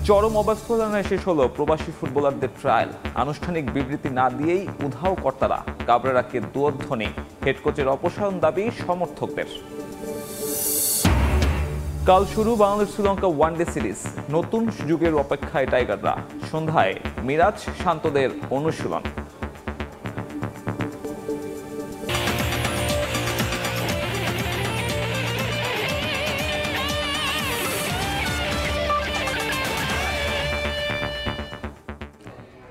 চরম অবস্থায় শেষ হলো প্রবাসী ফুটবলারদের ট্রায়াল। আনুষ্ঠানিক বিবৃতি না দিয়েই উধাও কর্তারা। কাবরেরাকে দুর্ধ্বনি, হেড কোচের অপসারণ দাবি সমর্থকদের। কাল শুরু বাংলাদেশ শ্রীলঙ্কা ওয়ানডে সিরিজ। নতুন সুযোগের অপেক্ষায় টাইগাররা। সন্ধ্যায় মিরাজ শান্তদের অনুশীলন।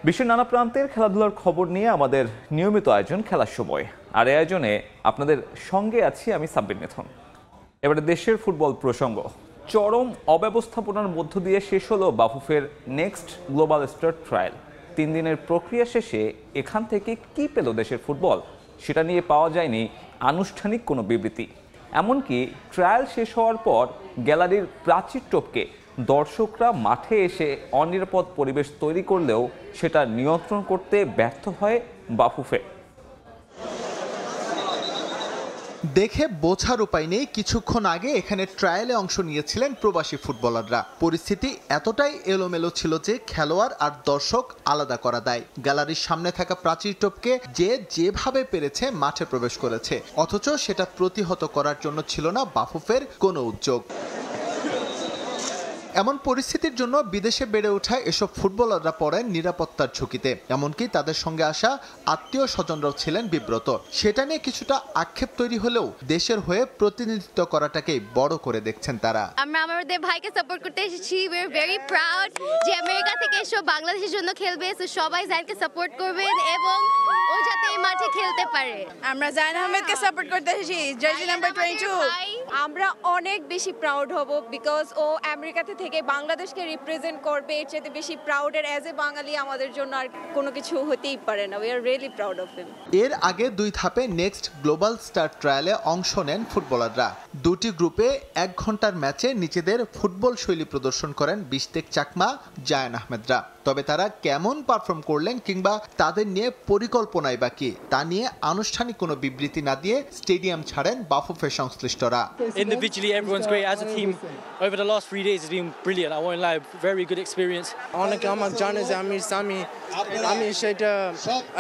বিশ্বের নানা প্রান্তের খেলাধুলার খবর নিয়ে আমাদের নিয়মিত আয়োজন খেলার সময়। আর এই আয়োজনে আপনাদের সঙ্গে আছি আমি সাব্বির মিথুন। এবারে দেশের ফুটবল প্রসঙ্গ। চরম অব্যবস্থাপনার মধ্য দিয়ে শেষ হলো বাফুফের নেক্সট গ্লোবাল স্টার ট্রায়াল। 3 দিনের প্রক্রিয়া শেষে এখান থেকে কি পেল দেশের ফুটবল সেটা নিয়ে পাওয়া যায়নি আনুষ্ঠানিক কোনো বিবৃতি। এমনকি ট্রায়াল শেষ হওয়ার পর গ্যালারির প্রাচীর টপকে দর্শকরা মাঠে এসে অনিরাপদ পরিবেশ তৈরি করলেও সেটা নিয়ন্ত্রণ করতে ব্যর্থ হয় বাফুফে। দেখে বোঝার উপায় নেই, কিছুক্ষণ আগে এখানে ট্রায়ালে অংশ নিয়েছিলেন প্রবাসী ফুটবলাররা। পরিস্থিতি এতটাই এলোমেলো ছিল যে খেলোয়াড় আর দর্শক আলাদা করা দেয়। গ্যালারির সামনে থাকা প্রাচীর টপকে যে যেভাবে পেরেছে মাঠে প্রবেশ করেছে, অথচ সেটা প্রতিহত করার জন্য ছিল না বাফুফের কোনো উদ্যোগ। এমন পরিস্থিতির জন্য বিদেশে বেড়ে ওঠা এসব ফুটবলাররা পড়েন নিরাপত্তার ঝুঁকিতে। এমনকি তাদের সঙ্গে আসা আত্মীয় স্বজনরাও ছিলেন বিব্রত। সেটা নিয়ে কিছুটা আক্ষেপ তৈরি হলেও দেশের হয়ে প্রতিনিধিত্ব করাটাকেই বড় করে দেখছেন তারা। আমরা আমাদের ভাইকে সাপোর্ট করতে এসেছি। উই আর ভেরি প্রাউড যে আমেরিকা থেকে এসব বাংলাদেশের জন্য খেলবে। সো সবাই জায়নকে সাপোর্ট করবেন এবং ও যাতে এই মাঠে খেলতে পারে। আমরা জায়ন আহমেদকে সাপোর্ট করতে এসেছি, জার্সি নাম্বার 22। আমরা অনেক বেশি প্রাউড হব বিকজ ও আমেরিকা থেকে বাংলাদেশকে রিপ্রেজেন্ট করবে। এর চেয়ে বেশি প্রাউডের অ্যাজ এ বাঙালি আমাদের জন্য আর কোনো কিছু হতেই পারে না। We are really proud of him. এর আগে 2 ধাপে নেক্সট গ্লোবাল স্টার ট্রায়ালে অংশ নেন ফুটবলাররা। 2টি গ্রুপে 1 ঘন্টার ম্যাচে নিজেদের ফুটবল শৈলী প্রদর্শন করেন বিশতেক চাকমা, জায়ান আহমেদরা। তবে তারা কেমন পারফর্ম করলেন কিংবা তাদের নিয়ে পরিকল্পনায় বাকি তা নিয়ে আনুষ্ঠানিক কোনো বিবৃতি না দিয়ে স্টেডিয়াম ছাড়েন বাফুফে সংশ্লিষ্টরা। Individually, everyone's great. As a team, over the last 3 days, it's been brilliant. I won't lie, very good experience. অনেকে আমার জানে যে আমি সেটা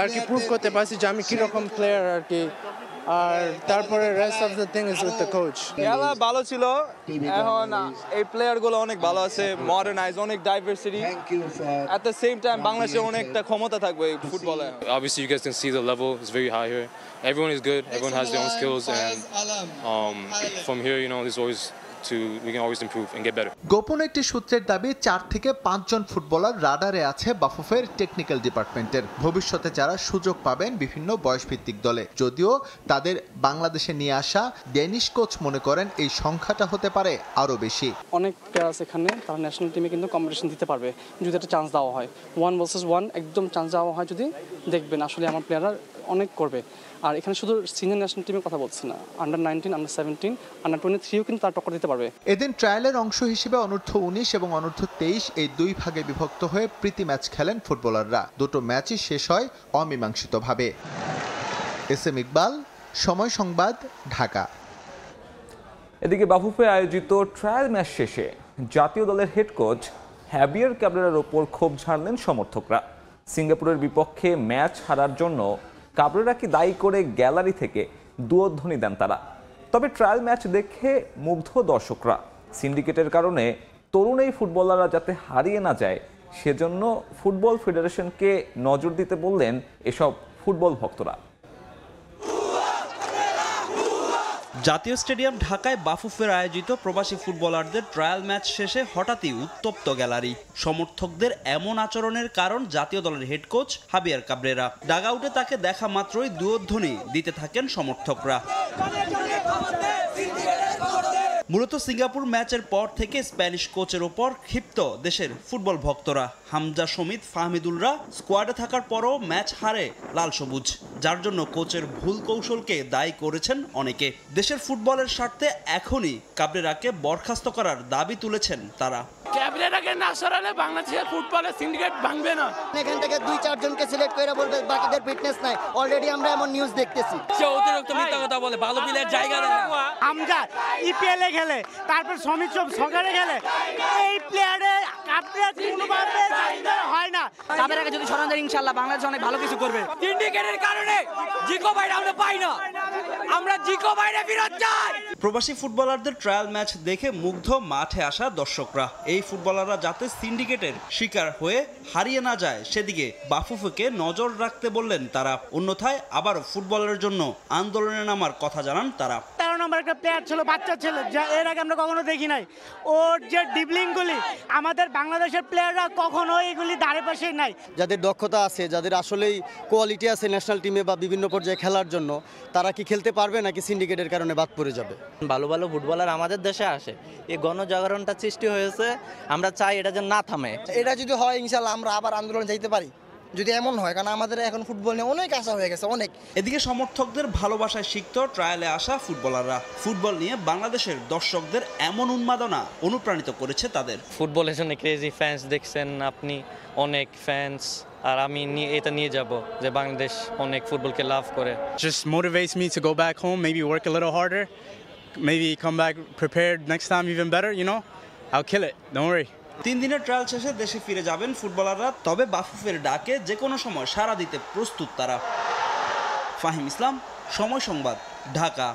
আর কি প্রুভ করতে পারছি যে আমি কিরকম প্লেয়ার আর কি। আর তারপরে rest of the thing is with the coach. খেলা ভালো ছিল, এখন এই প্লেয়ারগুলো অনেক ভালো আছে, মডার্নাইজ, অনেক diversity. At the same time বাংলাদেশে অনেকটা ক্ষমতা থাকবে ফুটবলে। Obviously, you guys can see the level is very high here. Everyone is good. Everyone has their own skills, and from here, there's always we can always improve and get better. গোপন একটি সূত্রের দাবি 4 থেকে 5 জন footballer রাডারে আছে বাফুফের technical ডিপার্টমেন্টের। ভবিষ্যতে যারা সুযোগ পাবেন বিভিন্ন বয়সভিত্তিক দলে। যদিও তাদের বাংলাদেশে নিয়ে আসা ডেনিশ কোচ মনে করেন এই সংখ্যাটা হতে পারে আরো বেশি। অনেক প্লেয়ার আছে এখানে, তারা ন্যাশনাল টিমে কিন্তু কম্পিটিশন দিতে পারবে যদি একটা চান্স দেওয়া হয়। 1 ভার্সেস 1 একদম চান্স দেওয়া হয় যদি, দেখবেন আসলে আমার প্লেয়াররা অনেক করবে। আর এখানে শুধু সিনিয়র ন্যাশনাল টিমের কথা বলছি না, আন্ডার 19, আন্ডার 17, আন্ডার 23ও কিন্তু তার টক্কর দিতে পারবে। এদিন ট্রায়ালের অংশ হিসেবে অনূর্ধ্ব 19 এবং অনূর্ধ্ব 23 এই 2 ভাগে বিভক্ত হয়ে প্রীতি ম্যাচ খেলেন ফুটবলাররা। 2টো ম্যাচই শেষ হয় অমীমাংসিতভাবে। এসএম ইকবাল, সময় সংবাদ, ঢাকা। এদিকে বাফুফে আয়োজিত ট্রায়াল ম্যাচ শেষে জাতীয় দলের হেড কোচ হ্যাবিয়ার ক্যাবরেরার ওপর ক্ষোভ ঝাড়লেন সমর্থকরা। সিঙ্গাপুরের বিপক্ষে ম্যাচ হারার জন্য কাবরেরাকে দায়ী করে গ্যালারি থেকে দুর্ধ্বনি দেন তারা। তবে ট্রায়াল ম্যাচ দেখে মুগ্ধ দর্শকরা। সিন্ডিকেটের কারণে তরুণ এই ফুটবলাররা যাতে হারিয়ে না যায় সেজন্য ফুটবল ফেডারেশনকে নজর দিতে বললেন এসব ফুটবল ভক্তরা। জাতীয় স্টেডিয়াম ঢাকায় বাফুফের আয়োজিত প্রবাসী ফুটবলারদের ট্রায়াল ম্যাচ শেষে হঠাৎই উত্তপ্ত গ্যালারি। সমর্থকদের এমন আচরণের কারণ জাতীয় দলের হেড কোচ হাবিয়ার কাবরেরা। ডাগআউটে তাকে দেখা মাত্রই দুর্ধ্বনি দিতে থাকেন সমর্থকরা। মূলত সিঙ্গাপুর ম্যাচের পর থেকে স্প্যানিশ কোচের ওপর ক্ষিপ্ত দেশের ফুটবল ভক্তরা। হামজা, সমিত, ফাহমিদুলরা স্কোয়াডে থাকার পরও ম্যাচ হারে লাল সবুজ, যার জন্য কোচের ভুল কৌশলকে দায়ী করেছেন অনেকে। দেশের ফুটবলের স্বার্থে এখনই কাবরেরাকে বরখাস্ত করার দাবি তুলেছেন তারা। ক্যাবরেরাকে না সরালে বাংলাদেশের ফুটবলের সিন্ডিকেট ভাঙবে না। এখান থেকে 2-4 জনকে সিলেক্ট করে বলবে বাকিদের ফিটনেস নাই। অলরেডি আমরা এমন নিউজ দেখতেছি। সে অতিরিক্ত মিথ্যা কথা বলে, ভালো প্লেয়ার জায়গা দেয় না। হামজা ইপিএল এ খেলে, তারপর সমিত সকারে খেলে, এই প্লেয়ারে হয় না। তাদের আগে যদি সরান যায় ইনশাআল্লাহ বাংলাদেশ অনেক ভালো কিছু করবে। সিন্ডিকেটের কারণে জিকো বাইরে আমরা পাই না, আমরা জিকো বাইরে ফেরত যাই। প্রবাসী ফুটবলারদের ট্রায়াল ম্যাচ দেখে মুগ্ধ মাঠে আসা দর্শকরা। এই ফুটবলাররা যাতে সিন্ডিকেটের শিকার হয়ে হারিয়ে না যায় সেদিকে বাফুফেকে নজর রাখতে বললেন তারা। অন্যথায় আবারও ফুটবলের জন্য আন্দোলনে নামার কথা জানান তারা। 13 নম্বর একটা প্লেয়ার ছিল, বাচ্চা ছিল, যা এর আগে আমরা কখনো দেখি নাই। ওর যে ডিবলিংগুলি আমাদের বাংলাদেশের প্লেয়াররা কখনো এগুলি ধারে পাশে নাই। যাদের দক্ষতা আছে, যাদের আসলেই কোয়ালিটি আছে ন্যাশনাল টিমে বা বিভিন্ন পর্যায়ে খেলার জন্য, তারা কি খেলতে পারবে নাকি সিন্ডিকেটের কারণে বাদ পড়ে যাবে? ভালো ভালো ফুটবলার আমাদের দেশে আসে, এই গণজাগরণটা সৃষ্টি হয়েছে, আমরা চাই এটা যেন না থামে। এটা যদি হয় ইনশাআল্লাহ আমরা আবার আন্দোলন যাইতে পারি, যদি এমন হয়, কারণ আমাদের এখন ফুটবল নিয়ে অনেক আশা হয়ে গেছে অনেক। এদিকে সমর্থকদের ভালোবাসায় সিক্ত ট্রায়ালে আসা ফুটবলাররা। ফুটবল নিয়ে বাংলাদেশের দর্শকদের এমন উন্মাদনা অনুপ্রাণিত করেছে তাদের। ফুটবলের জন্য ক্রেজি ফ্যান্স দেখছেন আপনি, অনেক ফ্যান্স, আর আমি এটা নিয়ে যাব যে বাংলাদেশ অনেক ফুটবলকে লাভ করে। Just motivates me to go back home, maybe work a little harder, maybe come back prepared next time even better, you know. I'll kill it, don't worry. 3 দিনের ট্রায়াল শেষে দেশে ফিরে যাবেন ফুটবলাররা। তবে বাফুফের ডাকে যে কোনো সময় সাড়া দিতে প্রস্তুত তারা। ফাহিম ইসলাম, সময় সংবাদ, ঢাকা।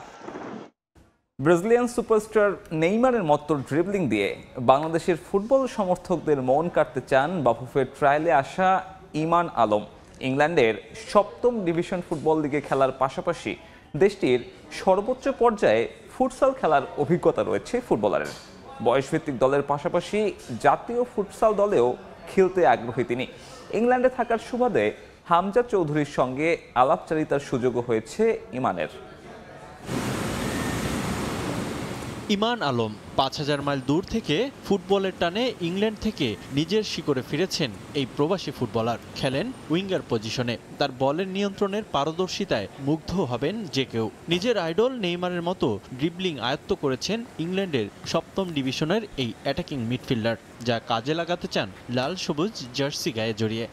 ব্রাজিলিয়ান সুপারস্টার নেইমারের মতো ড্রিবলিং দিয়ে বাংলাদেশের ফুটবল সমর্থকদের মন কাটতে চান বাফুফের ট্রায়ালে আসা ইমান আলম। ইংল্যান্ডের 7ম ডিভিশন ফুটবল লিগে খেলার পাশাপাশি দেশটির সর্বোচ্চ পর্যায়ে ফুটসাল খেলার অভিজ্ঞতা রয়েছে ফুটবলারের। বয়সভিত্তিক দলের পাশাপাশি জাতীয় ফুটসাল দলেও খেলতে আগ্রহী তিনি। ইংল্যান্ডে থাকার সুবাদে হামজা চৌধুরীর সঙ্গে আলাপচারিতার সুযোগও হয়েছে ইমানের। ইমান আলম 5000 মাইল দূর থেকে ফুটবলের টানে ইংল্যান্ড থেকে নিজের শিকড়ে ফিরেছেন এই প্রবাসী ফুটবলার। খেলেন উইঙ্গার পজিশনে। তার বলের নিয়ন্ত্রণের পারদর্শিতায় মুগ্ধ হবেন যে কেউ। নিজের আইডল নেইমারের মতো ড্রিবলিং আয়ত্ত করেছেন ইংল্যান্ডের 7ম ডিভিশনের এই অ্যাটাকিং মিডফিল্ডার, যা কাজে লাগাতে চান লাল সবুজ জার্সি গায়ে জড়িয়ে।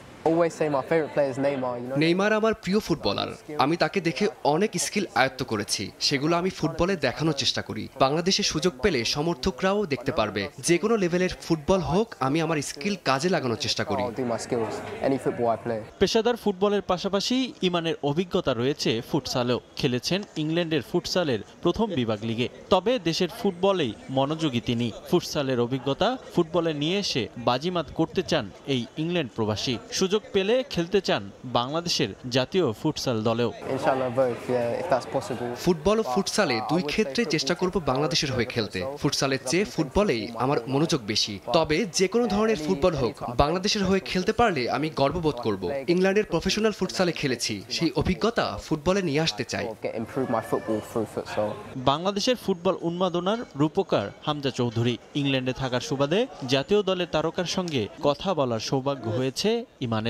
নেইমার আমার প্রিয় ফুটবলার। আমি তাকে দেখে অনেক স্কিল আয়ত্ত করেছি, সেগুলো আমি ফুটবলে দেখানোর চেষ্টা করি। বাংলাদেশে সুযোগ পেলে সমর্থকরাও দেখতে পারবে। যে কোনো লেভেলের ফুটবল হোক, আমি আমার স্কিল কাজে লাগানোর চেষ্টা করি। পেশাদার ফুটবলের পাশাপাশি ইমানের অভিজ্ঞতা রয়েছে ফুটসালেও। খেলেছেন ইংল্যান্ডের ফুটসালের 1ম বিভাগ লিগে। তবে দেশের ফুটবলেই মনোযোগী তিনি। ফুটসালের অভিজ্ঞতা ফুটবলে নিয়ে এসে বাজিমাত করতে চান এই ইংল্যান্ড প্রবাসী। সুযোগ পেলে খেলতে চান বাংলাদেশের জাতীয় ফুটসাল দলেও। ফুটবল ও ফুটসালে 2 ক্ষেত্রে চেষ্টা করব বাংলাদেশের হয়ে খেলতে। ফুটসালের চেয়ে ফুটবলেই আমার মনোযোগ বেশি। তবে যে কোনো ধরনের ফুটবল হোক, বাংলাদেশের হয়ে খেলতে পারলে আমি গর্ববোধ করব। ইংল্যান্ডের প্রফেশনাল ফুটসালে খেলেছি, সেই অভিজ্ঞতা ফুটবলে নিয়ে আসতে চাই। বাংলাদেশের ফুটবল উন্মাদনার রূপকার হামজা চৌধুরী। ইংল্যান্ডে থাকার সুবাদে জাতীয় দলের তারকার সঙ্গে কথা বলার সৌভাগ্য হয়েছে ইমানের।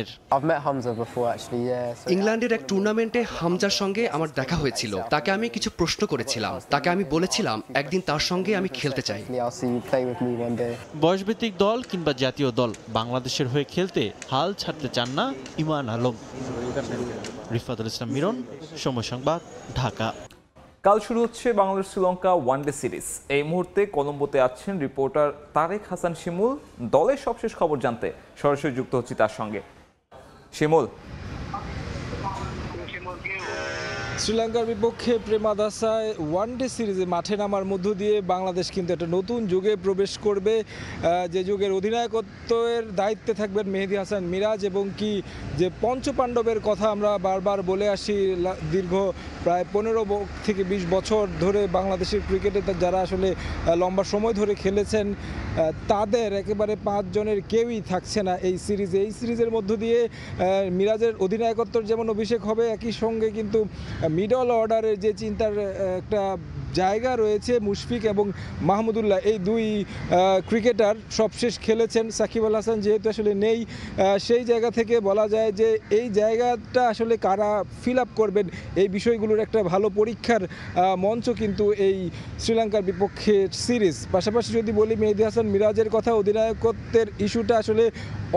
ইংল্যান্ডের এক টুর্নামেন্টে হামজার সঙ্গে আমার দেখা হয়েছিল। তাকে আমি কিছু প্রশ্ন করেছিলাম। তাকে আমি বলেছিলাম একদিন তার সঙ্গে আমি খেলতে চাই। বয়সভিত্তিক দল কিংবা জাতীয় দল বাংলাদেশের হয়ে খেলতে হাল ছাড়তে চান না ইমান আলম। রিফাতুল ইসলাম মিরন, সময় সংবাদ, ঢাকা। কাল শুরু হচ্ছে বাংলাদেশ শ্রীলঙ্কা ওয়ানডে সিরিজ। এই মুহূর্তে কলম্বোতে আছেন রিপোর্টার তারেক হাসান শিমুল। দলের সবশেষ খবর জানতে সরাসরি যুক্ত হচ্ছি তার সঙ্গে। শিমুল, শ্রীলঙ্কার বিপক্ষে প্রেমাদাসায় ওয়ানডে সিরিজে মাঠে নামার মধ্য দিয়ে বাংলাদেশ কিন্তু একটা নতুন যুগে প্রবেশ করবে, যে যুগের অধিনায়কত্বের দায়িত্বে থাকবেন মেহেদী হাসান মিরাজ, এবং কি যে পঞ্চপাণ্ডবের কথা আমরা বারবার বলে আসি, দীর্ঘ প্রায় 15 থেকে 20 বছর ধরে বাংলাদেশের ক্রিকেটে যারা আসলে লম্বা সময় ধরে খেলেছেন, তাদের একেবারে 5 জনের কেউই থাকছে না এই সিরিজে। এই সিরিজের মধ্য দিয়ে মিরাজের অধিনায়কত্বর যেমন অভিষেক হবে, একই সঙ্গে কিন্তু মিডল অর্ডারের যে চিন্তার একটা জায়গা রয়েছে, মুশফিক এবং মাহমুদুল্লাহ, এই 2 ক্রিকেটার সবশেষ খেলেছেন। সাকিব আল হাসান যেহেতু আসলে নেই, সেই জায়গা থেকে বলা যায় যে এই জায়গাটা আসলে কারা ফিল আপ করবেন, এই বিষয়গুলোর একটা ভালো পরীক্ষার মঞ্চ কিন্তু এই শ্রীলঙ্কার বিপক্ষে সিরিজ। পাশাপাশি যদি বলি মেহেদী হাসান মিরাজের কথা, অধিনায়কত্বের ইস্যুটা আসলে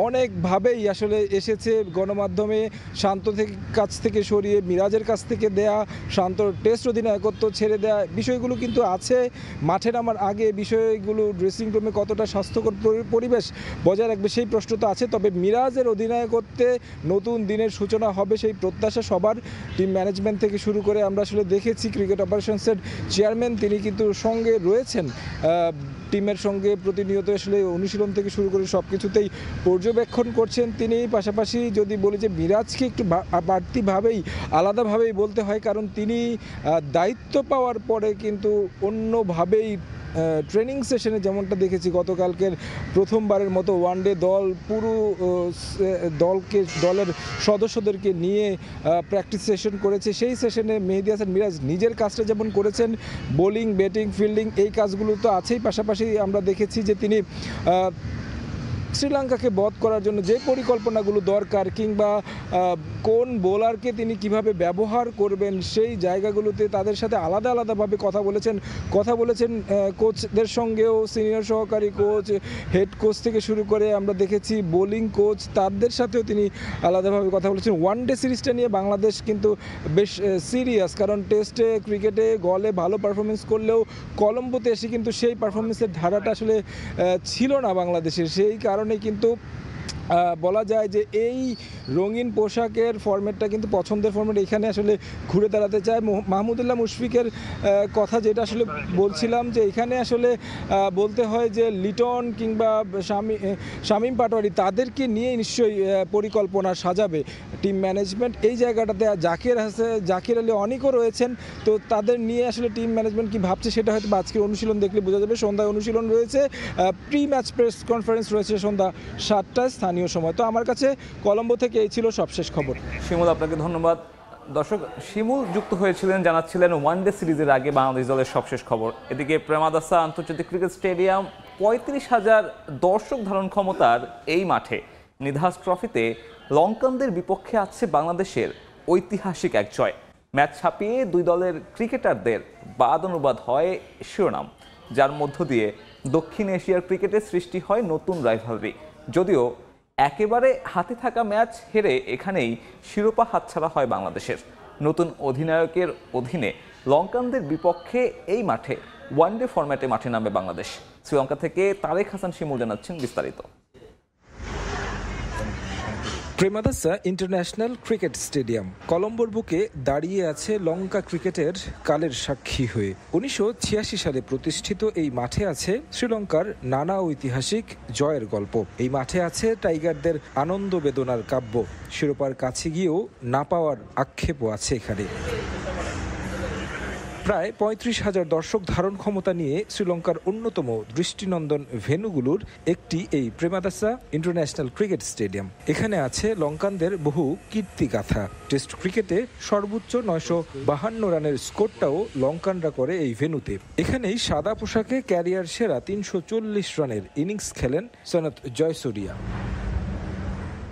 অনেকভাবেই আসলে এসেছে গণমাধ্যমে। শান্ত কাছ থেকে সরিয়ে মিরাজের কাছ থেকে দেয়া, শান্তর টেস্ট অধিনায়কত্ব ছেড়ে দেয়া, বিষয়গুলো কিন্তু আছে। মাঠে নামার আগে বিষয়গুলো ড্রেসিং রুমে কতটা স্বাস্থ্যকর পরিবেশ বজায় রাখবে সেই প্রশ্ন তো আছে। তবে মিরাজের অধিনায়কত্বে নতুন দিনের সূচনা হবে সেই প্রত্যাশা সবার, টিম ম্যানেজমেন্ট থেকে শুরু করে। আমরা আসলে দেখেছি ক্রিকেট অপারেশনসের চেয়ারম্যান তিনি কিন্তু সঙ্গে রয়েছেন, টিমের সঙ্গে প্রতিনিয়ত আসলে অনুশীলন থেকে শুরু করে সব কিছুতেই পর্যবেক্ষণ করছেন তিনি। পাশাপাশি যদি বলি যে মিরাজকে একটু বাড়তিভাবেই আলাদাভাবেই বলতে হয়, কারণ তিনি দায়িত্ব পাওয়ার পরে কিন্তু অন্যভাবেই ট্রেনিং সেশনে যেমনটা দেখেছি গতকালকের প্রথমবারের মতো ওয়ানডে দল পুরো দলের সদস্যদেরকে নিয়ে প্র্যাকটিস সেশন করেছে। সেই সেশনে মেহেদী হাসান মিরাজ নিজের কাজটা যেমন করেছেন, বোলিং, ব্যাটিং, ফিল্ডিং এই কাজগুলো তো আছেই। পাশাপাশি আমরা দেখেছি যে তিনি শ্রীলঙ্কাকে বধ করার জন্য যে পরিকল্পনাগুলো দরকার কিংবা কোন বোলারকে তিনি কিভাবে ব্যবহার করবেন সেই জায়গাগুলোতে তাদের সাথে আলাদা আলাদাভাবে কথা বলেছেন কোচদের সঙ্গেও, সিনিয়র সহকারী কোচ, হেড কোচ থেকে শুরু করে আমরা দেখেছি বোলিং কোচ, তাদের সাথেও তিনি আলাদাভাবে কথা বলেছেন। ওয়ানডে সিরিজটা নিয়ে বাংলাদেশ কিন্তু বেশ সিরিয়াস, কারণ টেস্টে ক্রিকেটে গলে ভালো পারফরমেন্স করলেও কলম্বোতে এসে কিন্তু সেই পারফরমেন্সের ধারাটা আসলে ছিল না বাংলাদেশের। সেই কারণে কিন্তু বলা যায় যে এই রঙিন পোশাকের ফরম্যাটটা কিন্তু পছন্দের ফরম্যাট। এখানে আসলে ঘুরে দাঁড়াতে চায় মাহমুদুল্লাহ মুশফিকের কথা, যেটা আসলে বলছিলাম যে এখানে আসলে বলতে হয় যে লিটন কিংবা শামীম পাটোয়ারি তাদেরকে নিয়ে নিশ্চয়ই পরিকল্পনা সাজাবে টিম ম্যানেজমেন্ট। এই জায়গাটাতে জাকির আলী অনেকও রয়েছেন, তো তাদের নিয়ে আসলে টিম ম্যানেজমেন্ট কি ভাবছে সেটা হয়তো আজকের অনুশীলন দেখলে বোঝা যাবে। সন্ধ্যায় অনুশীলন রয়েছে, প্রি ম্যাচ প্রেস কনফারেন্স রয়েছে সন্ধ্যা 7টায় স্থানীয় সময়। তো আমার কাছে কলম্বো থেকে এই ছিল সবশেষ খবর। শিমুল, আপনাকে ধন্যবাদ। দর্শক, শিমুল যুক্ত হয়েছিলেন, জানাচ্ছিলেন ওয়ানডে সিরিজের আগে বাংলাদেশ দলের সবশেষ খবর। এদিকে প্রেমাদাসা আন্তর্জাতিক ক্রিকেট স্টেডিয়াম 35,000 দর্শক ধারণ ক্ষমতার এই মাঠে নিধাস ট্রফিতে লঙ্কানদের বিপক্ষে আছে বাংলাদেশের ঐতিহাসিক এক জয়। ম্যাচ ছাপিয়ে দুই দলের ক্রিকেটারদের বাদ অনুবাদ হয় শিরোনাম, যার মধ্য দিয়ে দক্ষিণ এশিয়ার ক্রিকেটে সৃষ্টি হয় নতুন রাইভালরি। যদিও একেবারে হাতে থাকা ম্যাচ হেরে এখানেই শিরোপা হাতছাড়া হয় বাংলাদেশের। নতুন অধিনায়কের অধীনে লঙ্কানদের বিপক্ষে এই মাঠে ওয়ানডে ফরম্যাটে মাঠে নামবে বাংলাদেশ। শ্রীলঙ্কা থেকে তারেক হাসান শিমুল জানাচ্ছেন বিস্তারিত। প্রেমাদাসা ইন্টারন্যাশনাল ক্রিকেট স্টেডিয়াম কলম্বোর বুকে দাঁড়িয়ে আছে লঙ্কা ক্রিকেটের কালের সাক্ষী হয়ে। 1986 সালে প্রতিষ্ঠিত এই মাঠে আছে শ্রীলঙ্কার নানা ঐতিহাসিক জয়ের গল্প। এই মাঠে আছে টাইগারদের আনন্দ বেদনার কাব্য। শিরোপার কাছে গিয়েও না পাওয়ার আক্ষেপও আছে এখানে। প্রায় 35,000 দর্শক ধারণ ক্ষমতা নিয়ে শ্রীলঙ্কার অন্যতম দৃষ্টিনন্দন ভেন্যুগুলোর একটি এই প্রেমাদাসা ইন্টারন্যাশনাল ক্রিকেট স্টেডিয়াম। এখানে আছে লঙ্কানদের বহু কীর্তিগাথা। টেস্ট ক্রিকেটে সর্বোচ্চ 952 রানের স্কোরটাও লঙ্কানরা করে এই ভেন্যুতে। এখানেই সাদা পোশাকে ক্যারিয়ার সেরা 340 রানের ইনিংস খেলেন সৈয়দ জয়সুরিয়া।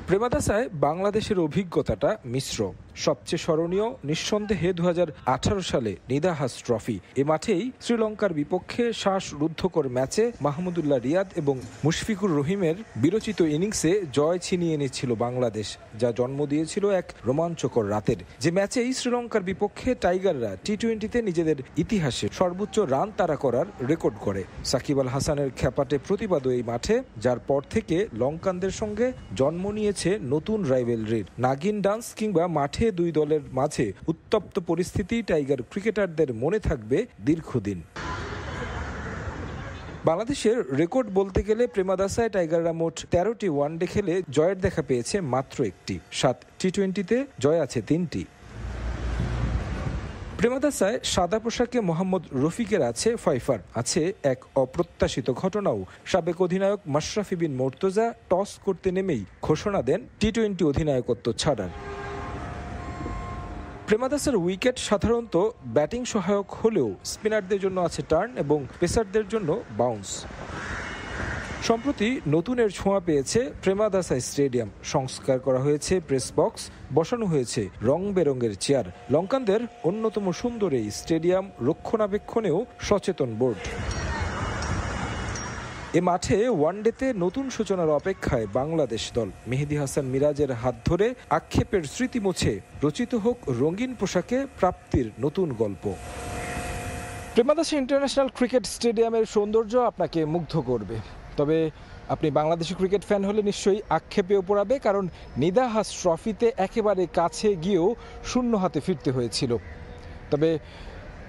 প্রেমাদাসায় বাংলাদেশের অভিজ্ঞতাটা মিশ্র। সবচেয়ে স্মরণীয় নিঃসন্দেহে 2018 সালে নিধাস ট্রফি। এ মাঠেই শ্রীলঙ্কার বিপক্ষে শ্বাসরুদ্ধকর ম্যাচে মাহমুদুল্লাহ রিয়াদ এবং মুশফিকুর রহিমের বিরচিত ইনিংসে জয় ছিনিয়ে এনেছিল বাংলাদেশ, যা জন্ম দিয়েছিল এক রোমাঞ্চকর রাতের। যে ম্যাচেই শ্রীলঙ্কার বিপক্ষে টাইগাররা টি-20তে নিজেদের ইতিহাসে সর্বোচ্চ রান তাড়া করার রেকর্ড করে। সাকিব আল হাসানের খ্যাপাটে প্রতিবাদও এই মাঠে, যার পর থেকে লঙ্কানদের সঙ্গে জন্ম নিয়েছে নতুন রাইভেলরির। নাগিন ডান্স কিংবা মাঠে দুই দলের মাঝে উত্তপ্ত পরিস্থিতি টাইগার ক্রিকেটারদের মনে থাকবে দীর্ঘদিন। বাংলাদেশের রেকর্ড বলতে গেলে প্রেমাদাসায় টাইগাররা মোট 13টি ওয়ানডে খেলে জয়ের দেখা পেয়েছে মাত্র একটি। 7 টি-20তে জয় আছে 3টি। প্রেমাদাসায় সাদা পোশাকে মোহাম্মদ রফিকের আছে ফাইফার। আছে এক অপ্রত্যাশিত ঘটনাও। সাবেক অধিনায়ক মাশরাফি বিন মোর্তজা টস করতে নেমেই ঘোষণা দেন টি-20 অধিনায়কত্ব ছাড়ার। প্রেমাদাসার উইকেট সাধারণত ব্যাটিং সহায়ক হলেও স্পিনারদের জন্য আছে টার্ন এবং পেসারদের জন্য বাউন্স। সম্প্রতি নতুনের ছোঁয়া পেয়েছে প্রেমাদাসা স্টেডিয়াম। সংস্কার করা হয়েছে প্রেস বক্স, বসানো হয়েছে রং বেরঙের চেয়ার। লঙ্কানদের অন্যতম সুন্দর এই স্টেডিয়াম রক্ষণাবেক্ষণেও সচেতন বোর্ড। এ মাঠে ওয়ানডেতে নতুন সূচনার অপেক্ষায় বাংলাদেশ দল। মেহেদী হাসান মিরাজের হাত ধরে আক্ষেপের স্মৃতি মুছে রচিত হোক রঙিন পোশাকে প্রাপ্তির নতুন গল্প। প্রেমাদাসা ইন্টারন্যাশনাল ক্রিকেট স্টেডিয়ামের সৌন্দর্য আপনাকে মুগ্ধ করবে, তবে আপনি বাংলাদেশি ক্রিকেট ফ্যান হলে নিশ্চয়ই আক্ষেপেও পড়াবে, কারণ নিদাহাস ট্রফিতে একেবারে কাছে গিয়েও শূন্য হাতে ফিরতে হয়েছিল। তবে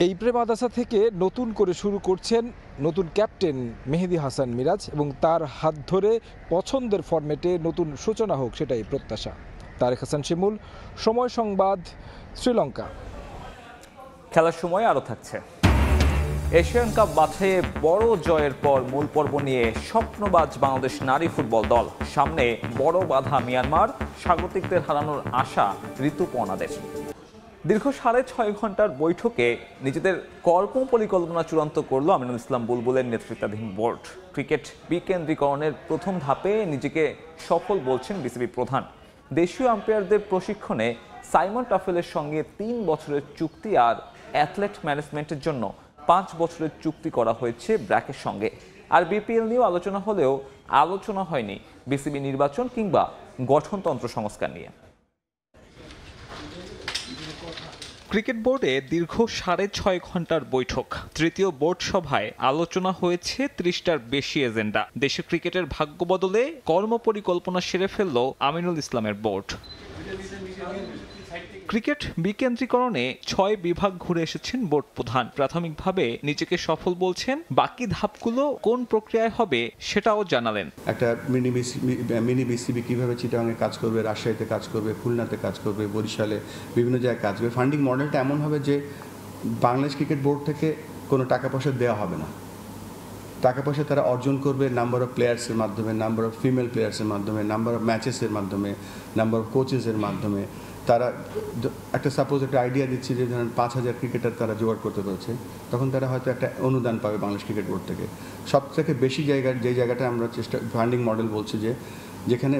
এই প্রেমাদাসা থেকে নতুন করে শুরু করছেন নতুন ক্যাপ্টেন মেহেদী হাসান মিরাজ, এবং তার হাত ধরে পছন্দের ফরম্যাটে নতুন সূচনা হোক, সেটাই প্রত্যাশা। তারেক হাসান শিমুল, সময় সংবাদ, শ্রীলঙ্কা। খেলার সময় আরও থাকছে। এশিয়ান কাপ বাছাইয়ে বড় জয়ের পর মূল পর্ব নিয়ে স্বপ্নবাজ বাংলাদেশ নারী ফুটবল দল। সামনে বড় বাধা মিয়ানমার, স্বাগতিকদের হারানোর আশা ঋতুপর্ণাদের। দীর্ঘ 6.5 ঘন্টার বৈঠকে নিজেদের কর্ম পরিকল্পনা চূড়ান্ত করল আমিনুল ইসলাম বুলবুলের নেতৃত্বাধীন বোর্ড। ক্রিকেট বিকেন্দ্রীকরণের প্রথম ধাপে নিজেকে সফল বলছেন বিসিবি প্রধান। দেশীয় আম্পায়ারদের প্রশিক্ষণে সাইমন টাফেলের সঙ্গে 3 বছরের চুক্তি আর অ্যাথলেট ম্যানেজমেন্টের জন্য 5 বছরের চুক্তি করা হয়েছে ব্র্যাকের সঙ্গে। আর বিপিএল নিয়েও আলোচনা হলেও আলোচনা হয়নি বিসিবি নির্বাচন কিংবা গঠনতন্ত্র সংস্কার নিয়ে। ক্রিকেট বোর্ডে দীর্ঘ 6.5 ঘন্টার বৈঠক। তৃতীয় বোর্ড সভায় আলোচনা হয়েছে 30টার বেশি এজেন্ডা। দেশের ক্রিকেটের ভাগ্য বদলে কর্মপরিকল্পনা সেরে ফেলল আমিনুল ইসলামের বোর্ড। ক্রিকেট বিকেন্দ্রীকরণে 6 বিভাগ ঘুরে এসেছেন বোর্ড প্রধান। প্রাথমিকভাবে নিজেকে সফল বলছেন, বাকি ধাপগুলো কোন প্রক্রিয়ায় হবে সেটাও জানালেন। একটা মিনি বিসিবি কিভাবে চিটাগাংয়ে কাজ করবে, রাজশাহীতে কাজ করবে, খুলনাতে কাজ করবে, বরিশালে বিভিন্ন জায়গায় কাজ করবে। ফান্ডিং মডেলটা এমন হবে যে বাংলাদেশ ক্রিকেট বোর্ড থেকে কোনো টাকা পয়সা দেওয়া হবে না। টাকা পয়সা তারা অর্জন করবে নাম্বার অফ প্লেয়ার্সের মাধ্যমে, নাম্বার অফ ফিমেল প্লেয়ার্সের মাধ্যমে, নাম্বার অফ ম্যাচেসের মাধ্যমে, নাম্বার অফ কোচেসের মাধ্যমে। তারা একটা সাপোজ একটা আইডিয়া দিচ্ছে যে ধরেন 5000 ক্রিকেটার তারা জোগাড় করতে পেরেছে, তখন তারা হয়তো একটা অনুদান পাবে বাংলাদেশ ক্রিকেট বোর্ড থেকে। সবথেকে বেশি যে জায়গাটা আমরা ফান্ডিং মডেল বলছি যে যেখানে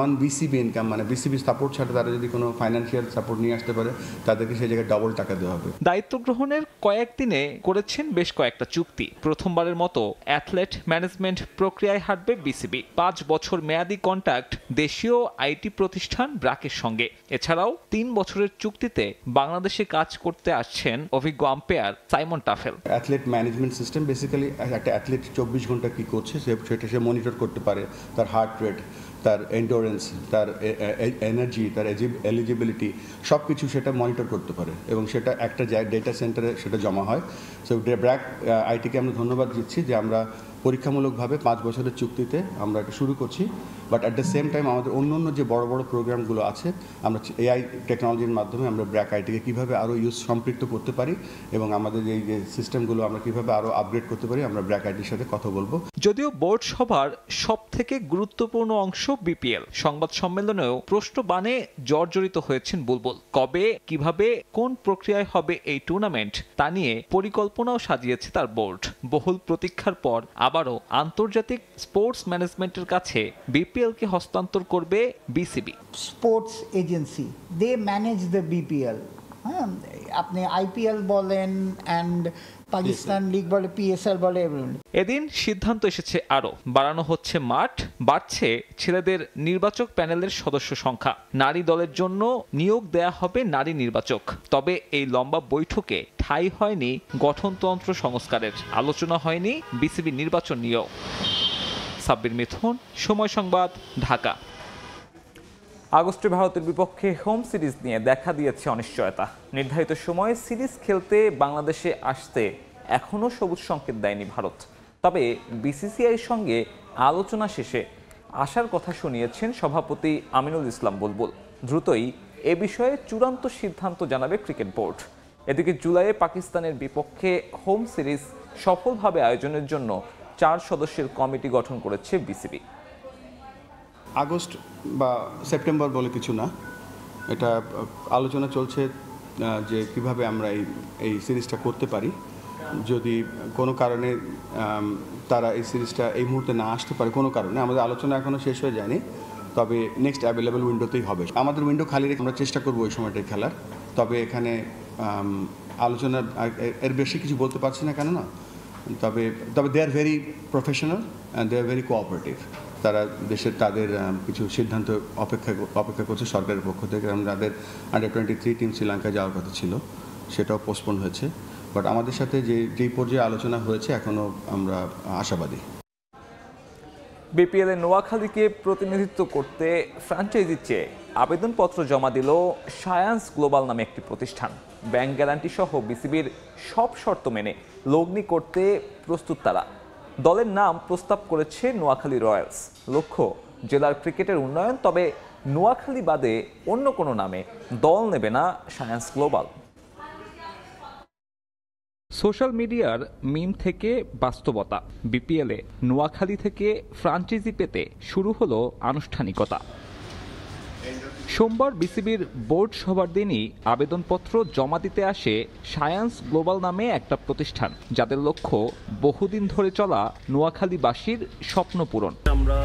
নন বিসিবি ইনকাম, মানে বিসিবি সাপোর্ট ছাড়া তারা যদি কোনো ফাইন্যান্সিয়াল সাপোর্ট নিয়ে আসতে পারে, তাদেরকে সেই জায়গায় ডবল টাকা দেওয়া হবে। দায়িত্ব গ্রহণের কয়েকদিনে করেছেন বেশ কয়েকটা চুক্তি। প্রথমবারের মতো অ্যাথলেট ম্যানেজমেন্ট প্রক্রিয়ায় হাঁটবে বিসিবি। 5 বছর মেয়াদি কন্ট্রাক্ট দেশীয় আইটি প্রতিষ্ঠান ব্র্যাকের সঙ্গে। এছাড়াও 3 বছরের চুক্তিতে বাংলাদেশে কাজ করতে আসছেন অভিজ্ঞ umpire Simon Taufel. Athlete management system basically একটা অ্যাথলেট 24 ঘন্টা কী করছে সেটা সে মনিটর করতে পারে, তার হার্ট রেট, তার এন্ডোরেন্স, তার এনার্জি, তার এলিজিবিলিটি সব কিছু সেটা মনিটর করতে পারে, এবং সেটা একটা ডেটা সেন্টারে সেটা জমা হয়। সো ব্র্যাক আইটিকে আমরা ধন্যবাদ দিচ্ছি যে আমরা পরীক্ষামূলকভাবে 5 বছরের চুক্তিতে আমরা এটা শুরু করছি। But at the same time আমাদের অন্য যে বড় বড় প্রোগ্রামগুলো আছে, আমরা এআই টেকনোলজির মাধ্যমে আমরা ব্র্যাক আইটিকে কীভাবে আরও সম্পৃক্ত করতে পারি এবং আমাদের এই যে সিস্টেমগুলো আমরা কীভাবে আরও আপগ্রেড করতে পারি, আমরা ব্র্যাক আইটির সাথে কথা বলবো। যদিও বোর্ড সভার সবথেকে গুরুত্বপূর্ণ অংশ বিপিএল, সংবাদ সম্মেলনেও প্রশ্ন বাণে জর্জরিত হয়েছেন বুলবুল। কবে, কিভাবে, কোন প্রক্রিয়ায় হবে এই টুর্নামেন্ট তা নিয়ে পরিকল্পনাও সাজিয়েছে তার বোর্ড। বহুল প্রতীক্ষার পর আবারও আন্তর্জাতিক স্পোর্টস ম্যানেজমেন্টের কাছে বিপিএলকে হস্তান্তর করবে BCB. Sports agency, they manage the BPL. হ্যাঁ, আপনি আইপিএল বলেন অ্যান্ড পাকিস্তান লিগ বলে, পিএসএল বলে। এদিন সিদ্ধান্ত এসেছে আরও বাড়ানো হচ্ছে মাঠ, বাড়ছে ছেলেদের নির্বাচক প্যানেলের সদস্য সংখ্যা। নারী দলের জন্য নিয়োগ দেয়া হবে নারী নির্বাচক। তবে এই লম্বা বৈঠকে ঠাঁই হয়নি গঠনতন্ত্র সংস্কারের, আলোচনা হয়নি বিসিবি নির্বাচন নিয়েও। সাব্বির মিথুন, সময় সংবাদ, ঢাকা। আগস্টে ভারতের বিপক্ষে হোম সিরিজ নিয়ে দেখা দিয়েছে অনিশ্চয়তা। নির্ধারিত সময়ে সিরিজ খেলতে বাংলাদেশে আসতে এখনও সবুজ সংকেত দেয়নি ভারত। তবে বিসিসিআইয়ের সঙ্গে আলোচনা শেষে আসার কথা শুনিয়েছেন সভাপতি আমিনুল ইসলাম বুলবুল। দ্রুতই এ বিষয়ে চূড়ান্ত সিদ্ধান্ত জানাবে ক্রিকেট বোর্ড। এদিকে জুলাইয়ে পাকিস্তানের বিপক্ষে হোম সিরিজ সফলভাবে আয়োজনের জন্য 4 সদস্যের কমিটি গঠন করেছে বিসিবি। আগস্ট বা সেপ্টেম্বর বলে কিছু না, এটা আলোচনা চলছে যে কিভাবে আমরা এই সিরিজটা করতে পারি। যদি কোনো কারণে তারা এই সিরিজটা এই মুহূর্তে না আসতে পারে, কোনো কারণে, আমাদের আলোচনা এখনও শেষ হয়ে যায়নি, তবে নেক্সট অ্যাভেলেবল উইন্ডোতেই হবে। আমাদের উইন্ডো খালি রেখে আমরা চেষ্টা করবো ওই সময়টাই খেলার। তবে এখানে আলোচনা এর বেশি কিছু বলতে পারছি না, কেন না, তবে they are very professional and they are very cooperative. তারা দেশের তাদের কিছু সিদ্ধান্ত অপেক্ষা করছে সরকারের পক্ষ থেকে। তাদের আন্ডার 23 টিম শ্রীলঙ্কা যাওয়ার কথা ছিল, সেটাও পোস্টপোন হয়েছে। বাট আমাদের সাথে যেই পর্যায়ে আলোচনা হয়েছে এখনও আমরা আশাবাদী। বিপিএলে নোয়াখালীকে প্রতিনিধিত্ব করতে ফ্র্যাঞ্চাইজির চেয়ে আবেদনপত্র জমা দিল সায়ান্স গ্লোবাল নামে একটি প্রতিষ্ঠান। ব্যাংক গ্যারান্টি সহ বিসিবির সব শর্ত মেনে লগ্নি করতে প্রস্তুত তারা। দলের নাম প্রস্তাব করেছে নোয়াখালী রয়্যালস। লক্ষ্য জেলার ক্রিকেটের উন্নয়ন, তবে নোয়াখালী বাদে অন্য কোনো নামে দল নেবে না সায়ান্স গ্লোবাল। সোশ্যাল মিডিয়ার মিম থেকে বাস্তবতা, বিপিএলে নোয়াখালী থেকে ফ্র্যাঞ্চাইজি পেতে শুরু হলো আনুষ্ঠানিকতা। সোমবার বিসিবির বোর্ড সভার দিনই আবেদনপত্র জমা দিতে আসে সায়ান্স গ্লোবাল নামে একটা প্রতিষ্ঠান, যাদের লক্ষ্য বহুদিন ধরে চলা নোয়াখালীবাসীর স্বপ্ন পূরণ। আমরা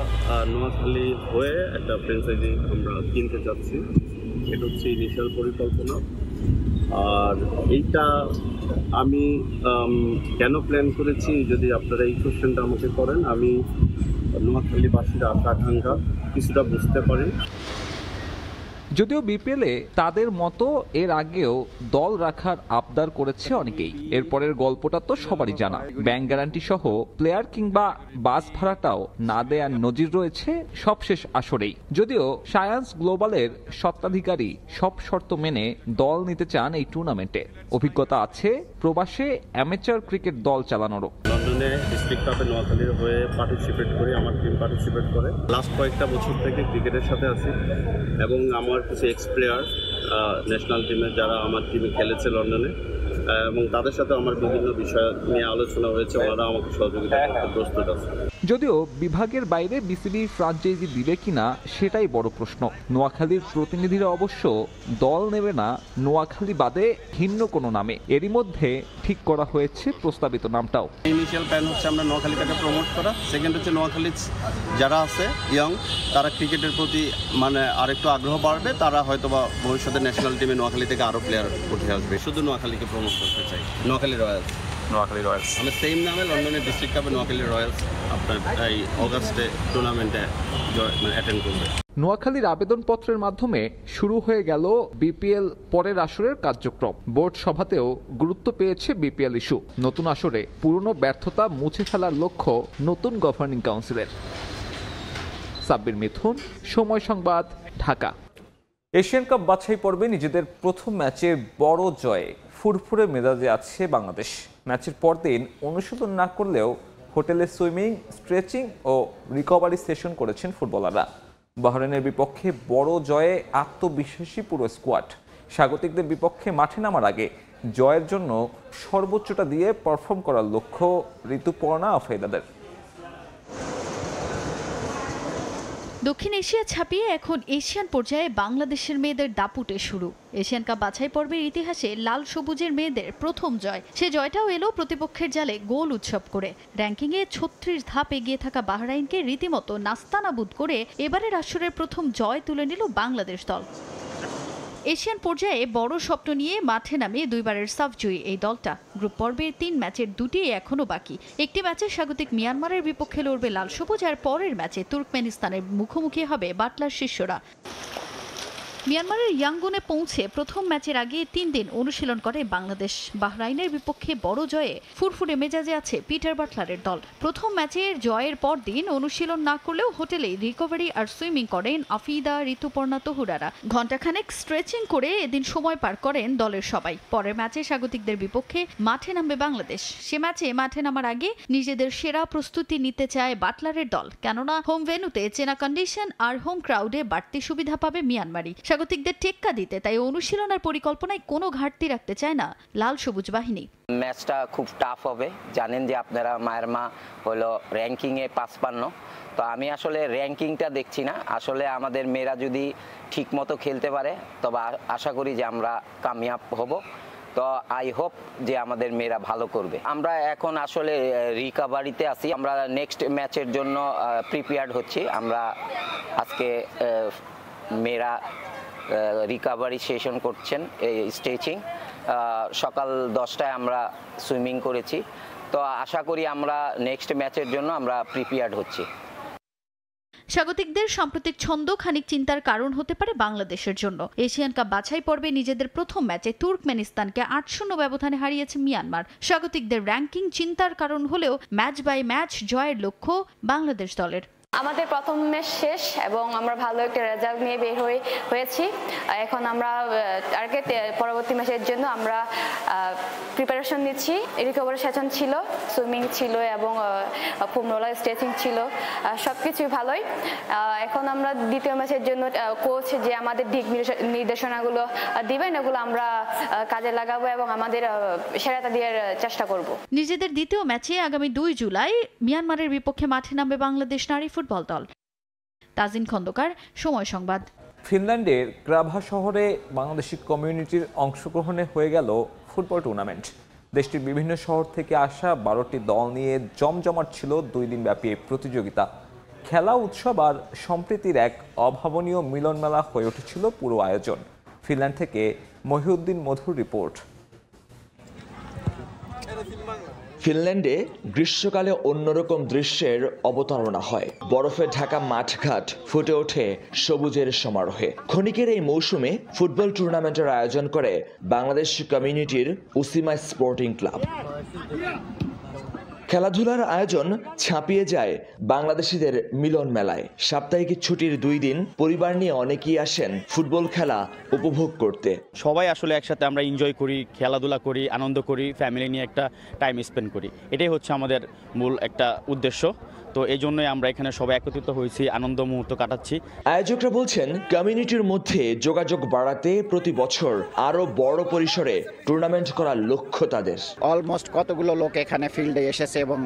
নোয়াখালী হয়ে একটা ফ্র্যাঞ্চাইজি আমরা কিনতে চাচ্ছি, এটা হচ্ছে ইনিশিয়াল পরিকল্পনা। আর এইটা আমি কেন প্ল্যান করেছি, যদি আপনারা এই কোশ্চেনটা আমাকে করেন, আমি নোয়াখালীবাসীর আশা আকাঙ্ক্ষা কিছুটা বুঝতে পারি। যদিও বিপিএলে তাদের মতো এর আগেও দল রাখার আবদার করেছে অনেকেই। এরপরের গল্পটা তো সবারই জানা। ব্যাংক গ্যারান্টি সহ প্লেয়ার কিংবা বাস ভাড়াটাও না দেয়ার নজির রয়েছে সবশেষ আসরেই। যদিও সায়ান্স গ্লোবালের স্বত্বাধিকারী সব শর্ত মেনে দল নিতে চান এই টুর্নামেন্টে। অভিজ্ঞতা আছে প্রবাসে অ্যামেচার ক্রিকেট দল চালানোরও। লন্ডনে ডিস্ট্রিক্ট কাপে নোয়াখালীর হয়ে পার্টিসিপেট করি, আমার টিম পার্টিসিপেট করে। লাস্ট কয়েকটা বছর থেকে ক্রিকেটের সাথে আছি এবং আমার কিছু এক্স প্লেয়ার ন্যাশনাল টিমের যারা আমার টিমে খেলেছে লন্ডনে, এবং তাদের সাথে আমার বিভিন্ন বিষয় নিয়ে আলোচনা হয়েছে। ওনারা আমাকে সহযোগিতা করতে প্রস্তুত আছে। যদিও বিভাগের বাইরে বিসিবি ফ্র্যাঞ্চাইজি দিবে কিনা সেটাই বড় প্রশ্ন। নোয়াখালীর প্রতিনিধিরা অবশ্য দল নেবে না নোয়াখালী বাদে ভিন্ন কোনো নামে। এরই মধ্যে ঠিক করা হয়েছে প্রস্তাবিত নামটাও। ইনিশিয়াল প্ল্যান হচ্ছে আমরা নোয়াখালীটাকে প্রমোট করা। সেকেন্ড হচ্ছে নোয়াখালী যারা আছে ইয়ং, তারা ক্রিকেটের প্রতি মানে আরেকটু আগ্রহ বাড়বে, তারা হয়তো বা ভবিষ্যতে ন্যাশনাল টিমে নোয়াখালী থেকে আরও প্লেয়ার উঠে আসবে। শুধু নোয়াখালীকে প্রমোট করতে চাই। নোয়াখালী রয়্যালস, নোয়াখালী রয়্যালস আমি সেম নামে লন্ডনের ডিস্ট্রিক্ট কাপে নোয়াখালী রয়্যালস আপনার এই অগাস্টে টুর্নামেন্টে অ্যাটেন্ড করবে। নোয়াখালীর আবেদনপত্রের মাধ্যমে শুরু হয়ে গেল বিপিএল পরের আসরের কার্যক্রম। বোর্ড সভাতেও গুরুত্ব পেয়েছে বিপিএল ইস্যু। নতুন আসরে পুরনো ব্যর্থতা মুছে ফেলার লক্ষ্য নতুন গভর্নিং কাউন্সিলের। সাব্বির মিথুন, সময় সংবাদ, ঢাকা। এশিয়ান কাপ বাছাই পর্বে নিজেদের প্রথম ম্যাচে বড় জয়ে ফুরফুরে মেজাজে আছে বাংলাদেশ। ম্যাচের পরদিন অনুশীলন না করলেও হোটেলে সুইমিং, স্ট্রেচিং ও রিকভারি সেশন করেছেন ফুটবলাররা। বাহরাইনের বিপক্ষে বড় জয়ে আত্মবিশ্বাসী পুরো স্কোয়াড। স্বাগতিকদের বিপক্ষে মাঠে নামার আগে জয়ের জন্য সর্বোচ্চটা দিয়ে পারফর্ম করার লক্ষ্য ঋতুপর্ণা আফেদাদের। দক্ষিণ এশিয়া ছাপিয়ে এখন এশিয়ান পর্যায়ে বাংলাদেশের মেয়েদের দাপুটে শুরু। এশিয়ান কাপ বাছাই পর্বের ইতিহাসে লাল সবুজের মেয়েদের প্রথম জয়। সে জয়টাও এলো প্রতিপক্ষের জালে গোল উৎসব করে। র্যাঙ্কিংয়ে 36 ধাপ এগিয়ে থাকা বাহরাইনকে রীতিমতো নাস্তানাবুদ করে এবারের আসরের প্রথম জয় তুলে নিল বাংলাদেশ দল। এশিয়ান পর্যায়ে বড় স্বপ্ন নিয়ে মাঠে নামে দুইবারের সাফজয়ী এই দলটা। গ্রুপ পর্বের 3 ম্যাচের 2টি এখনও বাকি। একটি ম্যাচে স্বাগতিক মিয়ানমারের বিপক্ষে লড়বে লাল সবুজ, আর পরের ম্যাচে তুর্কমেনিস্তানের মুখোমুখি হবে বাটলার শিষ্যরা। মিয়ানমারের ইয়াঙ্গুনে পৌঁছে প্রথম ম্যাচের আগে 3 দিন অনুশীলন করে বাংলাদেশ। বাহরাইনের বিপক্ষে বড় জয়ে ফুরফুরে মেজাজে আছে পিটার বাটলারের দল। প্রথম ম্যাচের জয়ের পর দিন অনুশীলন না করলেও হোটেলে রিকভারি আর সুইমিং করেন আফিদা, ঋতুপর্ণা, তহুরারা। ঘণ্টাখানেক স্ট্রেচিং করে এদিন সময় পার করেন দলের সবাই। পরের ম্যাচে স্বাগতিকদের বিপক্ষে মাঠে নামবে বাংলাদেশ। সে ম্যাচে মাঠে নামার আগে নিজেদের সেরা প্রস্তুতি নিতে চায় বাটলারের দল, কেননা হোম ভেন্যুতে চেনা কন্ডিশন আর হোম ক্রাউডে বাড়তি সুবিধা পাবে মিয়ানমারি। স্বাগতিকদের টেক্কা দিতে তাই অনুশীলন আর পরিকল্পনায় কোনো ঘাটতি রাখতে চায় না লাল সবুজ বাহিনী। ম্যাচটা খুব টাফ হবে। জানেন যে আপনারা মায়ানমা হলো র্যাঙ্কিংয়ে 55, তো আমি আসলে র্যাঙ্কিংটা দেখছি না। আসলে আমাদের মেয়েরা যদি ঠিক মতো খেলতে পারে তবে আশা করি যে আমরা কামিয়াব হব। তো আই হোপ যে আমাদের মেয়েরা ভালো করবে। আমরা এখন আসলে রিকভারিতে আছি। আমরা নেক্সট ম্যাচের জন্য প্রিপেয়ার্ড হচ্ছি। আমরা আজকে মেয়েরা রিকভারি সেশন করছেন, স্ট্রেচিং। সকাল 10টায় আমরা সুইমিং করেছি। তো আশা করি আমরা নেক্সট ম্যাচের জন্য আমরা প্রিপেয়ার্ড হচ্ছি। স্বাগতিকদের সাম্প্রতিক ছন্দ খানিক চিন্তার কারণ হতে পারে বাংলাদেশের জন্য। এশিয়ান কাপ বাছাই পর্বে নিজেদের প্রথম ম্যাচে তুর্কমেনিস্তানকে ৮-০ ব্যবধানে হারিয়েছে মিয়ানমার। স্বাগতিকদের র্যাঙ্কিং চিন্তার কারণ হলেও ম্যাচ বাই ম্যাচ জয়ের লক্ষ্য বাংলাদেশ দলের। আমাদের প্রথম ম্যাচ শেষ এবং আমরা ভালো একটা রেজাল্ট নিয়ে বের হয়েছি। এখন আমরা টার্গেট পরবর্তী ম্যাচের জন্য আমরা প্রিপারেশন নিচ্ছি। রিকভারি সেশন ছিল, সুইমিং ছিল এবং ফোম রোলার স্ট্রেচিং ছিল, সব কিছুই ভালোই। এখন আমরা দ্বিতীয় ম্যাচের জন্য কোচ যে আমাদের দিক নির্দেশনাগুলো দিবেন এগুলো আমরা কাজে লাগাবো এবং আমাদের সেরাটা দেওয়ার চেষ্টা করব। নিজেদের দ্বিতীয় ম্যাচে আগামী 2 জুলাই মিয়ানমারের বিপক্ষে মাঠে নামবে বাংলাদেশ নারী ফুটবল দল। তাজিন খন্দকার, সময় সংবাদ। ফিনল্যান্ডের গ্রাভা শহরে বাংলাদেশি কমিউনিটির অংশগ্রহণে হয়ে গেল ফুটবল টুর্নামেন্ট। দেশটির বিভিন্ন শহর থেকে আসা 12টি দল নিয়ে জমজমাট ছিল 2 দিনব্যাপী এই প্রতিযোগিতা। খেলা, উৎসব আর সম্প্রীতির এক অভাবনীয় মিলনমেলা হয়ে উঠেছিল পুরো আয়োজন। ফিনল্যান্ড থেকে মহিউদ্দিন মধুর রিপোর্ট। ফিনল্যান্ডে গ্রীষ্মকালে অন্যরকম দৃশ্যের অবতারণা হয়। বরফে ঢাকা মাঠঘাট ফুটে ওঠে সবুজের সমারোহে। ক্ষণিকের এই মৌসুমে ফুটবল টুর্নামেন্টের আয়োজন করে বাংলাদেশ কমিউনিটির উসিমা স্পোর্টিং ক্লাব। খেলাধুলার আয়োজন ছাপিয়ে যায় বাংলাদেশিদের মিলন মেলায়। সাপ্তাহিক ছুটির 2 দিন পরিবার নিয়ে অনেকেই আসেন ফুটবল খেলা উপভোগ করতে। সবাই আসলে একসাথে আমরা এনজয় করি, খেলাধুলা করি, আনন্দ করি, ফ্যামিলি নিয়ে একটা টাইম স্পেন্ড করি। এটাই হচ্ছে আমাদের মূল একটা উদ্দেশ্য। তো এই জন্যই আমরা এখানে সবাই একত্রিত হয়েছি, আনন্দ মুহূর্ত কাটাচ্ছি। আয়োজকরা বলছেন, কমিউনিটির মধ্যে যোগাযোগ বাড়াতে প্রতি বছর আরো বড় পরিসরে টুর্নামেন্ট করার লক্ষ্য তাদের। অলমোস্ট কতগুলো লোক এখানে ফিল্ডে এসেছে এবং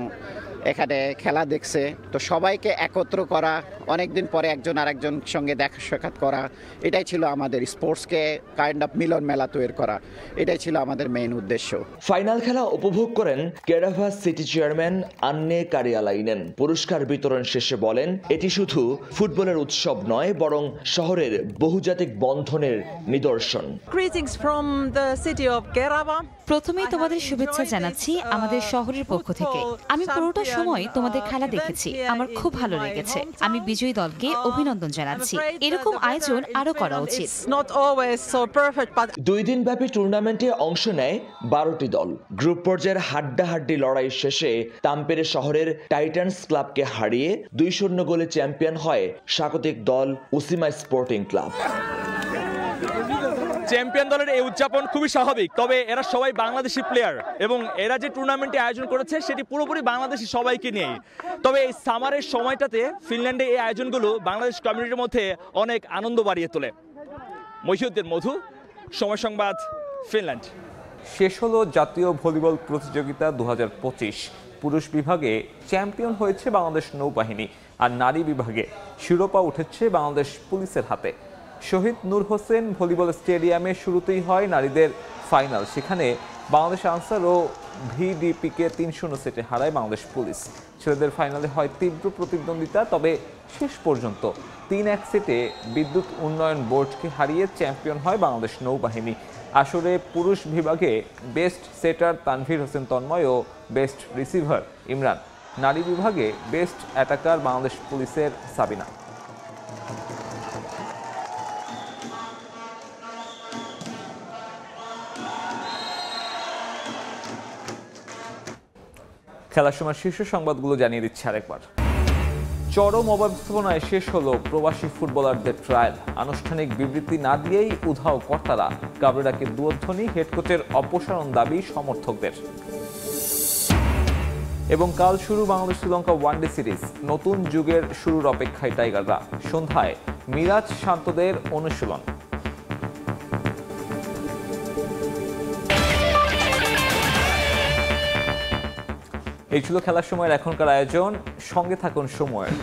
এখানে খেলা দেখছে। তো সবাইকে একত্র করা, অনেকদিন পরে একজন আরেকজন সঙ্গে দেখা সাক্ষাৎ করা, এটাই ছিল আমাদের স্পোর্টসকে কাইন্ড অফ মিলন মেলা তৈরি করা। এটাই ছিল আমাদের মেইন উদ্দেশ্য। ফাইনাল খেলা উপভোগ করেন কেরাভা সিটি চেয়ারম্যান আন্নে কারিয়ালাইনেন। পুরস্কার বিতরণ শেষে বলেন, এটি শুধু ফুটবলের উৎসব নয়, বরং শহরের বহুজাতিক বন্ধনের নিদর্শন। প্রথমেই তোমাদের শুভেচ্ছা জানাচ্ছি আমাদের শহরের পক্ষ থেকে। আমি পুরোটা সময় তোমাদের খেলা দেখেছি, আমার খুব ভালো লেগেছে। আমি বিজয়ী দলকে অভিনন্দন জানাচ্ছি। এরকম আয়োজন আরো করা উচিত। 2 দিন ব্যাপী টুর্নামেন্টে অংশ নেয় 12টি দল। গ্রুপ পর্যায়ের হাড্ডাহাড্ডি লড়াই শেষে তাম্পেরে শহরের টাইটান্স ক্লাবকে হারিয়ে 2-0 গোলে চ্যাম্পিয়ন হয় স্বাগতিক দল উসিমা স্পোর্টিং ক্লাব। চ্যাম্পিয়ন দলের এই উদযাপন খুবই স্বাভাবিক, তবে এরা সবাই বাংলাদেশি প্লেয়ার এবং এরা যে টুর্নামেন্টে আয়োজন করেছে সেটি পুরোপুরি বাংলাদেশি সবাইকে নিয়ে। তবে এই সামারের সময়টাতে ফিনল্যান্ডে এই আয়োজনগুলো বাংলাদেশ কমিউনিটির মধ্যে অনেক আনন্দ বাড়িয়ে তোলে। মহিউদ্দিন মধু, সময় সংবাদ, ফিনল্যান্ড। শেষ হলো জাতীয় ভলিবল প্রতিযোগিতা 2025। পুরুষ বিভাগে চ্যাম্পিয়ন হয়েছে বাংলাদেশ নৌবাহিনী, আর নারী বিভাগে শিরোপা উঠেছে বাংলাদেশ পুলিশের হাতে। শহীদ নূর হোসেন ভলিবল স্টেডিয়ামে শুরুতেই হয় নারীদের ফাইনাল। সেখানে বাংলাদেশ আনসার ও ভিডিপিকে 3-0 সেটে হারায় বাংলাদেশ পুলিশ। ছেলেদের ফাইনালে হয় তীব্র প্রতিদ্বন্দ্বিতা, তবে শেষ পর্যন্ত 3-1 সেটে বিদ্যুৎ উন্নয়ন বোর্ডকে হারিয়ে চ্যাম্পিয়ন হয় বাংলাদেশ নৌবাহিনী। আসরে পুরুষ বিভাগে বেস্ট সেটার তানভীর হোসেন তন্ময় ও বেস্ট রিসিভার ইমরান। নারী বিভাগে বেস্ট অ্যাটাকার বাংলাদেশ পুলিশের সাবিনা। খেলার সময় শীর্ষ সংবাদগুলো জানিয়ে দিচ্ছে আরেকবার। চরম অব্যবস্থাপনায় শেষ হলো প্রবাসী ফুটবলারদের ট্রায়াল। আনুষ্ঠানিক বিবৃতি না দিয়েই উধাও কর্তারা। কাবরেরাকে দুধ্বনি, হেড কোচের অপসারণ দাবি সমর্থকদের। এবং কাল শুরু বাংলাদেশ শ্রীলঙ্কা ওয়ানডে সিরিজ। নতুন যুগের শুরুর অপেক্ষায় টাইগাররা। সন্ধ্যায় মিরাজ শান্তদের অনুশীলন। এই ছিল খেলার সময়ের এখনকার আয়োজন। সঙ্গে থাকুন সময়ের।